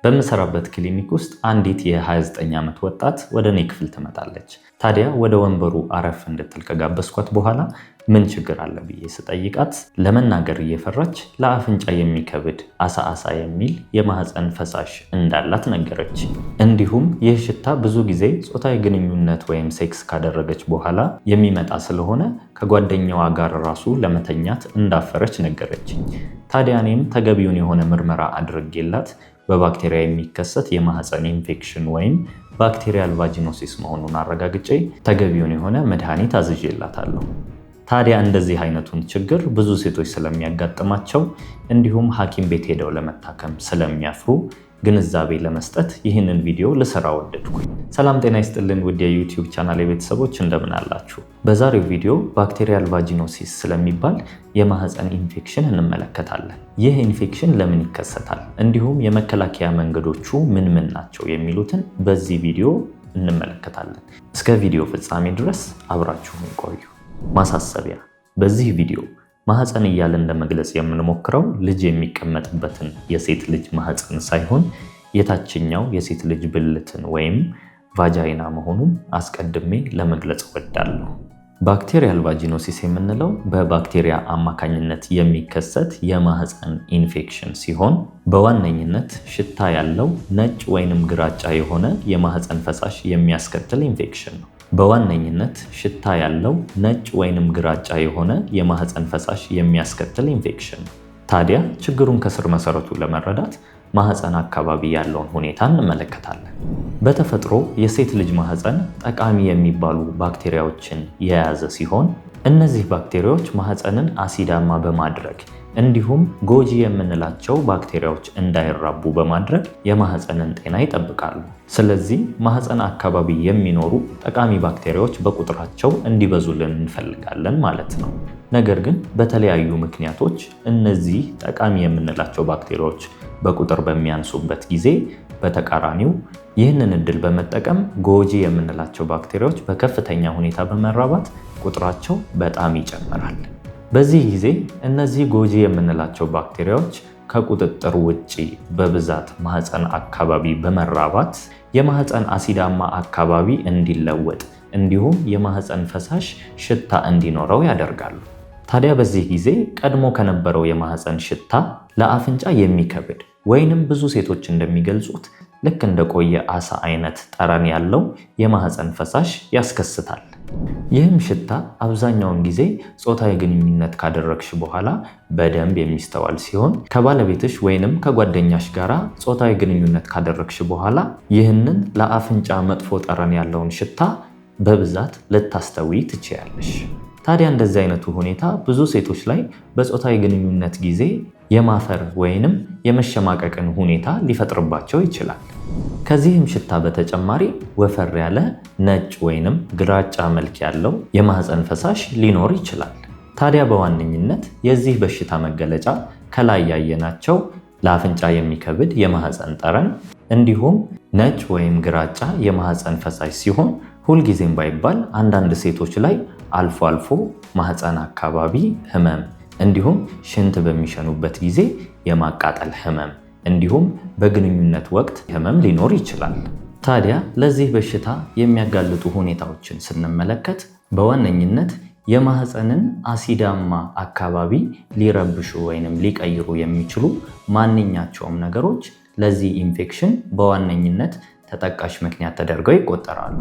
በምሰራበት ክሊኒክ ውስጥ አንዲት የ29 ዓመት ወጣት ወደ እኔ ክፍል ትመጣለች። ታዲያ ወደ ወንበሩ አረፍ እንድትል ከጋበዝኳት በኋላ ምን ችግር አለ ብዬ ስጠይቃት ለመናገር እየፈራች ለአፍንጫ የሚከብድ አሳ የሚል የማህፀን ፈሳሽ እንዳላት ነገረች። እንዲሁም ይህ ሽታ ብዙ ጊዜ ጾታዊ ግንኙነት ወይም ሴክስ ካደረገች በኋላ የሚመጣ ስለሆነ ከጓደኛዋ ጋር ራሱ ለመተኛት እንዳፈረች ነገረችኝ። ታዲያ እኔም ተገቢውን የሆነ ምርመራ አድርጌላት በባክቴሪያ የሚከሰት የማህፀን ኢንፌክሽን ወይም ባክቴሪያል ቫጂኖሲስ መሆኑን አረጋግጬ ተገቢውን የሆነ መድኃኒት አዝዤላታለሁ። ታዲያ እንደዚህ አይነቱን ችግር ብዙ ሴቶች ስለሚያጋጥማቸው እንዲሁም ሐኪም ቤት ሄደው ለመታከም ስለሚያፍሩ ግንዛቤ ለመስጠት ይህንን ቪዲዮ ልሰራ ወደድኩኝ። ሰላም ጤና ይስጥልን ውድ የዩቲዩብ ቻናል ቤተሰቦች እንደምን አላችሁ? በዛሬው ቪዲዮ ባክቴሪያል ቫጂኖሲስ ስለሚባል የማህፀን ኢንፌክሽን እንመለከታለን። ይህ ኢንፌክሽን ለምን ይከሰታል፣ እንዲሁም የመከላከያ መንገዶቹ ምን ናቸው የሚሉትን በዚህ ቪዲዮ እንመለከታለን። እስከ ቪዲዮ ፍጻሜ ድረስ አብራችሁን ቆዩ። ማሳሰቢያ፣ በዚህ ቪዲዮ ማህፀን እያለን ለመግለጽ የምንሞክረው ልጅ የሚቀመጥበትን የሴት ልጅ ማህፀን ሳይሆን የታችኛው የሴት ልጅ ብልትን ወይም ቫጃይና መሆኑን አስቀድሜ ለመግለጽ እወዳለሁ። ባክቴሪያል ቫጂኖሲስ የምንለው በባክቴሪያ አማካኝነት የሚከሰት የማህፀን ኢንፌክሽን ሲሆን በዋነኝነት ሽታ ያለው ነጭ ወይንም ግራጫ የሆነ የማህፀን ፈሳሽ የሚያስከትል ኢንፌክሽን ነው። በዋነኝነት ሽታ ያለው ነጭ ወይንም ግራጫ የሆነ የማህፀን ፈሳሽ የሚያስከትል ኢንፌክሽን ነው። ታዲያ ችግሩን ከስር መሰረቱ ለመረዳት ማህፀን አካባቢ ያለውን ሁኔታ እንመለከታለን። በተፈጥሮ የሴት ልጅ ማህፀን ጠቃሚ የሚባሉ ባክቴሪያዎችን የያዘ ሲሆን እነዚህ ባክቴሪያዎች ማህፀንን አሲዳማ በማድረግ እንዲሁም ጎጂ የምንላቸው ባክቴሪያዎች እንዳይራቡ በማድረግ የማህፀንን ጤና ይጠብቃሉ። ስለዚህ ማህፀን አካባቢ የሚኖሩ ጠቃሚ ባክቴሪያዎች በቁጥራቸው እንዲበዙልን እንፈልጋለን ማለት ነው። ነገር ግን በተለያዩ ምክንያቶች እነዚህ ጠቃሚ የምንላቸው ባክቴሪያዎች በቁጥር በሚያንሱበት ጊዜ በተቃራኒው ይህንን እድል በመጠቀም ጎጂ የምንላቸው ባክቴሪያዎች በከፍተኛ ሁኔታ በመራባት ቁጥራቸው በጣም ይጨምራል። በዚህ ጊዜ እነዚህ ጎጂ የምንላቸው ባክቴሪያዎች ከቁጥጥር ውጪ በብዛት ማህፀን አካባቢ በመራባት የማህፀን አሲዳማ አካባቢ እንዲለወጥ እንዲሁም የማህፀን ፈሳሽ ሽታ እንዲኖረው ያደርጋሉ። ታዲያ በዚህ ጊዜ ቀድሞ ከነበረው የማህፀን ሽታ ለአፍንጫ የሚከብድ ወይንም ብዙ ሴቶች እንደሚገልጹት ልክ እንደቆየ አሳ አይነት ጠረን ያለው የማህፀን ፈሳሽ ያስከስታል። ይህም ሽታ አብዛኛውን ጊዜ ጾታዊ ግንኙነት ካደረግሽ በኋላ በደንብ የሚስተዋል ሲሆን ከባለቤትሽ ወይንም ከጓደኛሽ ጋራ ጾታዊ ግንኙነት ካደረግሽ በኋላ ይህንን ለአፍንጫ መጥፎ ጠረን ያለውን ሽታ በብዛት ልታስተውይ ትችያለሽ። ታዲያ እንደዚህ አይነቱ ሁኔታ ብዙ ሴቶች ላይ በጾታዊ ግንኙነት ጊዜ የማፈር ወይንም የመሸማቀቅን ሁኔታ ሊፈጥርባቸው ይችላል። ከዚህም ሽታ በተጨማሪ ወፈር ያለ ነጭ ወይንም ግራጫ መልክ ያለው የማህፀን ፈሳሽ ሊኖር ይችላል። ታዲያ በዋነኝነት የዚህ በሽታ መገለጫ ከላይ ያየናቸው ለአፍንጫ የሚከብድ የማህፀን ጠረን እንዲሁም ነጭ ወይም ግራጫ የማህፀን ፈሳሽ ሲሆን ሁልጊዜም ባይባል አንዳንድ ሴቶች ላይ አልፎ አልፎ ማህፀን አካባቢ ህመም እንዲሁም ሽንት በሚሸኑበት ጊዜ የማቃጠል ህመም እንዲሁም በግንኙነት ወቅት ህመም ሊኖር ይችላል። ታዲያ ለዚህ በሽታ የሚያጋልጡ ሁኔታዎችን ስንመለከት በዋነኝነት የማህፀንን አሲዳማ አካባቢ ሊረብሹ ወይንም ሊቀይሩ የሚችሉ ማንኛቸውም ነገሮች ለዚህ ኢንፌክሽን በዋነኝነት ተጠቃሽ ምክንያት ተደርገው ይቆጠራሉ።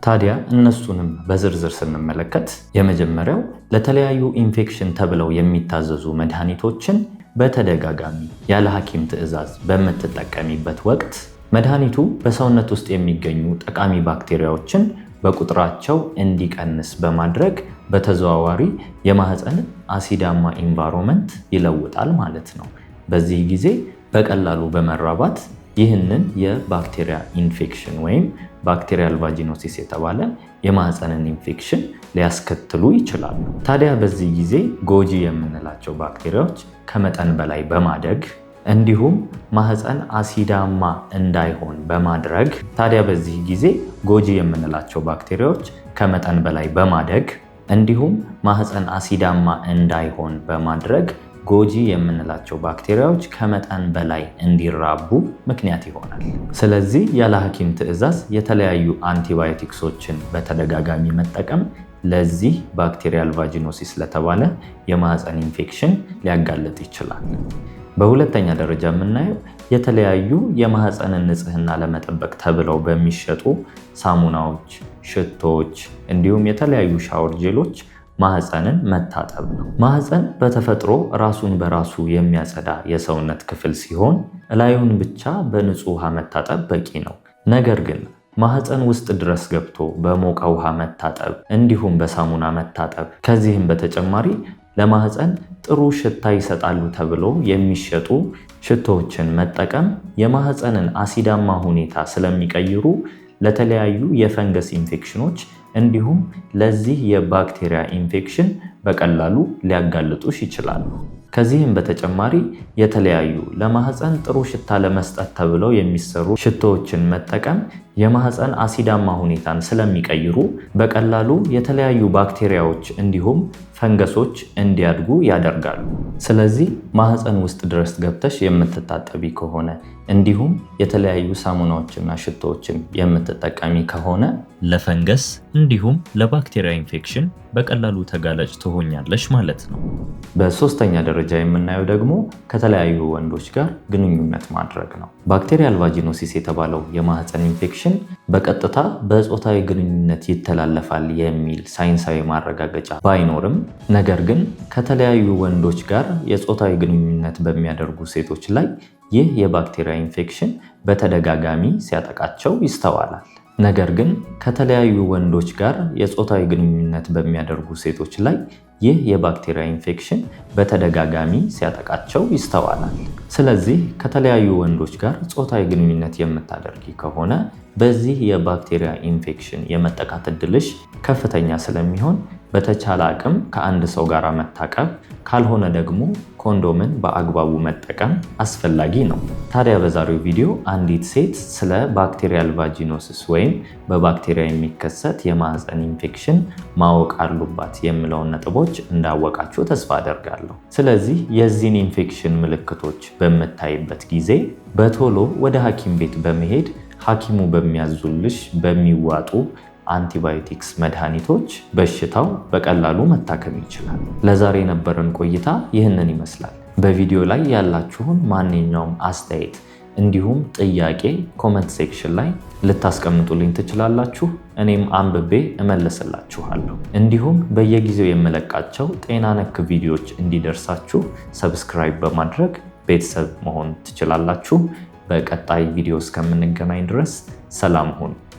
ታዲያ እነሱንም በዝርዝር ስንመለከት የመጀመሪያው ለተለያዩ ኢንፌክሽን ተብለው የሚታዘዙ መድኃኒቶችን በተደጋጋሚ ያለ ሐኪም ትዕዛዝ በምትጠቀሚበት ወቅት መድኃኒቱ በሰውነት ውስጥ የሚገኙ ጠቃሚ ባክቴሪያዎችን በቁጥራቸው እንዲቀንስ በማድረግ በተዘዋዋሪ የማህፀን አሲዳማ ኢንቫይሮንመንት ይለውጣል ማለት ነው። በዚህ ጊዜ በቀላሉ በመራባት ይህንን የባክቴሪያ ኢንፌክሽን ወይም ባክቴሪያል ቫጂኖሲስ የተባለ የማህፀንን ኢንፌክሽን ሊያስከትሉ ይችላሉ። ታዲያ በዚህ ጊዜ ጎጂ የምንላቸው ባክቴሪያዎች ከመጠን በላይ በማደግ እንዲሁም ማህፀን አሲዳማ እንዳይሆን በማድረግ ታዲያ በዚህ ጊዜ ጎጂ የምንላቸው ባክቴሪያዎች ከመጠን በላይ በማደግ እንዲሁም ማህፀን አሲዳማ እንዳይሆን በማድረግ ጎጂ የምንላቸው ባክቴሪያዎች ከመጠን በላይ እንዲራቡ ምክንያት ይሆናል። ስለዚህ ያለ ሐኪም ትዕዛዝ የተለያዩ አንቲባዮቲክሶችን በተደጋጋሚ መጠቀም ለዚህ ባክቴሪያል ቫጂኖሲስ ለተባለ የማህፀን ኢንፌክሽን ሊያጋልጥ ይችላል። በሁለተኛ ደረጃ የምናየው የተለያዩ የማህፀንን ንጽህና ለመጠበቅ ተብለው በሚሸጡ ሳሙናዎች፣ ሽቶዎች እንዲሁም የተለያዩ ሻወር ጄሎች ማህፀንን መታጠብ ነው። ማህፀን በተፈጥሮ ራሱን በራሱ የሚያጸዳ የሰውነት ክፍል ሲሆን እላዩን ብቻ በንጹህ ውሃ መታጠብ በቂ ነው። ነገር ግን ማህፀን ውስጥ ድረስ ገብቶ በሞቀ ውሃ መታጠብ እንዲሁም በሳሙና መታጠብ ከዚህም በተጨማሪ ለማህፀን ጥሩ ሽታ ይሰጣሉ ተብሎ የሚሸጡ ሽቶዎችን መጠቀም የማህፀንን አሲዳማ ሁኔታ ስለሚቀይሩ ለተለያዩ የፈንገስ ኢንፌክሽኖች እንዲሁም ለዚህ የባክቴሪያ ኢንፌክሽን በቀላሉ ሊያጋልጡሽ ይችላሉ። ከዚህም በተጨማሪ የተለያዩ ለማህፀን ጥሩ ሽታ ለመስጠት ተብለው የሚሰሩ ሽቶዎችን መጠቀም የማህፀን አሲዳማ ሁኔታን ስለሚቀይሩ በቀላሉ የተለያዩ ባክቴሪያዎች እንዲሁም ፈንገሶች እንዲያድጉ ያደርጋሉ። ስለዚህ ማህፀን ውስጥ ድረስ ገብተሽ የምትታጠቢ ከሆነ እንዲሁም የተለያዩ ሳሙናዎችና ሽቶዎችን የምትጠቀሚ ከሆነ ለፈንገስ እንዲሁም ለባክቴሪያ ኢንፌክሽን በቀላሉ ተጋላጭ ትሆኛለሽ ማለት ነው። በሶስተኛ ደረጃ የምናየው ደግሞ ከተለያዩ ወንዶች ጋር ግንኙነት ማድረግ ነው። ባክቴሪያል ቫጂኖሲስ የተባለው የማህፀን ኢንፌክሽን በቀጥታ በጾታዊ ግንኙነት ይተላለፋል የሚል ሳይንሳዊ ማረጋገጫ ባይኖርም፣ ነገር ግን ከተለያዩ ወንዶች ጋር የጾታዊ ግንኙነት በሚያደርጉ ሴቶች ላይ ይህ የባክቴሪያ ኢንፌክሽን በተደጋጋሚ ሲያጠቃቸው ይስተዋላል። ነገር ግን ከተለያዩ ወንዶች ጋር የጾታዊ ግንኙነት በሚያደርጉ ሴቶች ላይ ይህ የባክቴሪያ ኢንፌክሽን በተደጋጋሚ ሲያጠቃቸው ይስተዋላል። ስለዚህ ከተለያዩ ወንዶች ጋር ጾታዊ ግንኙነት የምታደርጊ ከሆነ በዚህ የባክቴሪያ ኢንፌክሽን የመጠቃት እድልሽ ከፍተኛ ስለሚሆን በተቻለ አቅም ከአንድ ሰው ጋር መታቀብ ካልሆነ ደግሞ ኮንዶምን በአግባቡ መጠቀም አስፈላጊ ነው። ታዲያ በዛሬው ቪዲዮ አንዲት ሴት ስለ ባክቴሪያል ቫጂኖሲስ ወይም በባክቴሪያ የሚከሰት የማህፀን ኢንፌክሽን ማወቅ አሉባት የሚለውን ነጥቦች እንዳወቃችሁ ተስፋ አደርጋለሁ። ስለዚህ የዚህን ኢንፌክሽን ምልክቶች በምታይበት ጊዜ በቶሎ ወደ ሐኪም ቤት በመሄድ ሐኪሙ በሚያዙልሽ በሚዋጡ አንቲባዮቲክስ መድኃኒቶች በሽታው በቀላሉ መታከም ይችላል። ለዛሬ የነበረን ቆይታ ይህንን ይመስላል። በቪዲዮ ላይ ያላችሁን ማንኛውም አስተያየት እንዲሁም ጥያቄ ኮመንት ሴክሽን ላይ ልታስቀምጡልኝ ትችላላችሁ። እኔም አንብቤ እመልስላችኋለሁ። እንዲሁም በየጊዜው የምለቃቸው ጤና ነክ ቪዲዮዎች እንዲደርሳችሁ ሰብስክራይብ በማድረግ ቤተሰብ መሆን ትችላላችሁ። በቀጣይ ቪዲዮ እስከምንገናኝ ድረስ ሰላም ሁኑ።